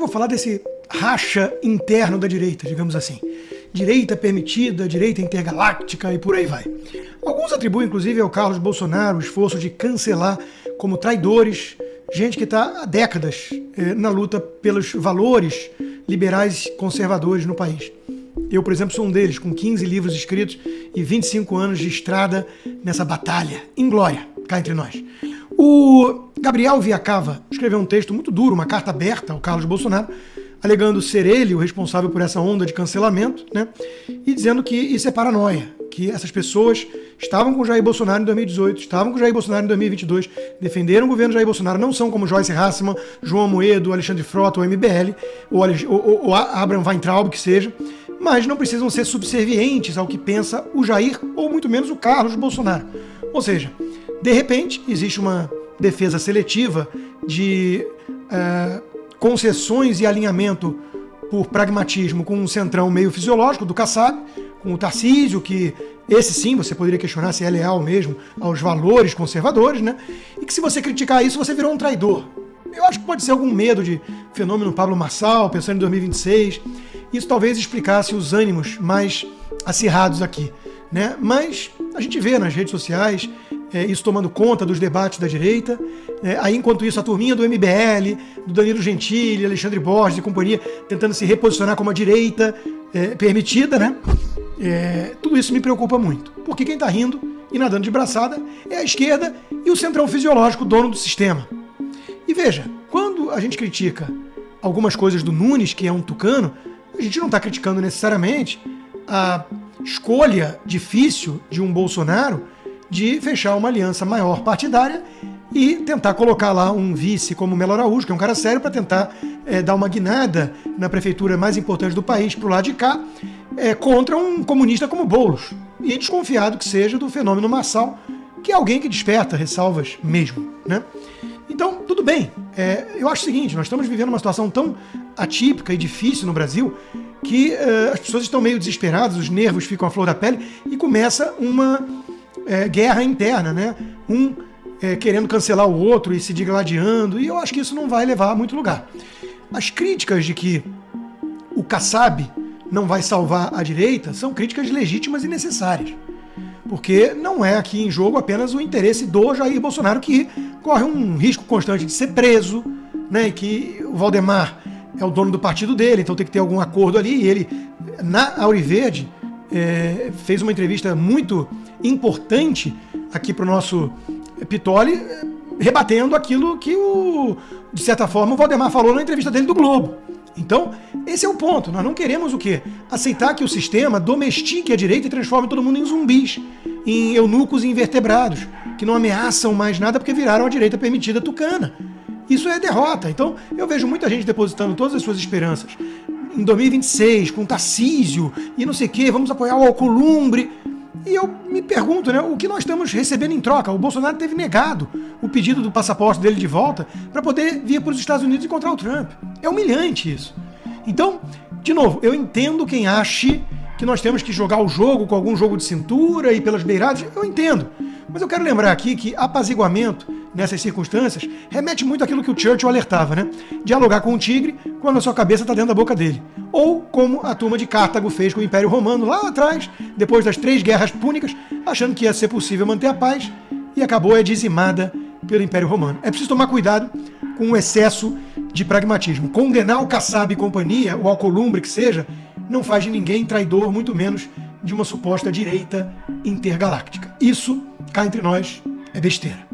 vou falar desse racha interno da direita, digamos assim. Direita permitida, direita intergaláctica e por aí vai. Alguns atribuem, inclusive, ao Carlos Bolsonaro o esforço de cancelar como traidores gente que está há décadas na luta pelos valores liberais conservadores no país. Eu, por exemplo, sou um deles, com 15 livros escritos e 25 anos de estrada nessa batalha inglória, cá entre nós. O Gabriel Viacava escreveu um texto muito duro, uma carta aberta ao Carlos Bolsonaro, alegando ser ele o responsável por essa onda de cancelamento, né? E dizendo que isso é paranoia, que essas pessoas estavam com Jair Bolsonaro em 2018, estavam com Jair Bolsonaro em 2022, defenderam o governo Jair Bolsonaro, não são como Joyce Hasselmann, João Amoedo, Alexandre Frota, ou MBL, ou Abraham Weintraub, que seja, mas não precisam ser subservientes ao que pensa o Jair, ou muito menos o Carlos Bolsonaro. Ou seja, de repente, existe uma defesa seletiva de concessões e alinhamento por pragmatismo com um centrão meio fisiológico do Kassab, com o Tarcísio, que esse sim você poderia questionar se é leal mesmo aos valores conservadores, né? E que se você criticar isso, você virou um traidor. Eu acho que pode ser algum medo de fenômeno Pablo Marçal, pensando em 2026. Isso talvez explicasse os ânimos mais acirrados aqui, né? Mas a gente vê nas redes sociais isso tomando conta dos debates da direita. Aí, enquanto isso, a turminha do MBL, do Danilo Gentili, Alexandre Borges e companhia, tentando se reposicionar como a direita permitida, né? Tudo isso me preocupa muito, porque quem está rindo e nadando de braçada é a esquerda e o centrão fisiológico, dono do sistema. E veja, quando a gente critica algumas coisas do Nunes, que é um tucano, a gente não está criticando necessariamente a escolha difícil de um Bolsonaro de fechar uma aliança maior partidária e tentar colocar lá um vice como Melo Araújo, que é um cara sério, para tentar dar uma guinada na prefeitura mais importante do país para o lado de cá, contra um comunista como Boulos. E desconfiado que seja do fenômeno Marçal, que é alguém que desperta ressalvas mesmo, né? Então, tudo bem. Eu acho o seguinte, nós estamos vivendo uma situação tão atípica e difícil no Brasil que as pessoas estão meio desesperadas, os nervos ficam à flor da pele e começa uma guerra interna, né? Um querendo cancelar o outro e se digladiando, e eu acho que isso não vai levar a muito lugar. As críticas de que o Kassab não vai salvar a direita são críticas legítimas e necessárias, porque não é aqui em jogo apenas o interesse do Jair Bolsonaro, que corre um risco constante de ser preso, né? E que o Valdemar é o dono do partido dele, então tem que ter algum acordo ali, e ele, na Auriverde, fez uma entrevista muito importante aqui para o nosso Pitoli, rebatendo aquilo que, de certa forma, o Valdemar falou na entrevista dele do Globo. Então, esse é o ponto. Nós não queremos o quê? Aceitar que o sistema domestique a direita e transforme todo mundo em zumbis, em eunucos e invertebrados, que não ameaçam mais nada porque viraram a direita permitida tucana. Isso é derrota. Então, eu vejo muita gente depositando todas as suas esperanças em 2026, com Tarcísio e não sei o quê, vamos apoiar o Alcolumbre. E eu me pergunto, né, o que nós estamos recebendo em troca? O Bolsonaro teve negado o pedido do passaporte dele de volta para poder vir para os Estados Unidos e encontrar o Trump. É humilhante isso. Então, de novo, eu entendo quem ache que nós temos que jogar o jogo com algum jogo de cintura e pelas beiradas, eu entendo. Mas eu quero lembrar aqui que apaziguamento, nessas circunstâncias, remete muito àquilo que o Churchill alertava, né? Dialogar com o tigre quando a sua cabeça está dentro da boca dele. Ou como a turma de Cartago fez com o Império Romano lá atrás, depois das 3 guerras púnicas, achando que ia ser possível manter a paz, e acabou dizimada pelo Império Romano. É preciso tomar cuidado com o excesso de pragmatismo. Condenar o Kassab e companhia, o Alcolumbre que seja, não faz de ninguém traidor, muito menos de uma suposta direita intergaláctica. Isso, cá entre nós, é besteira.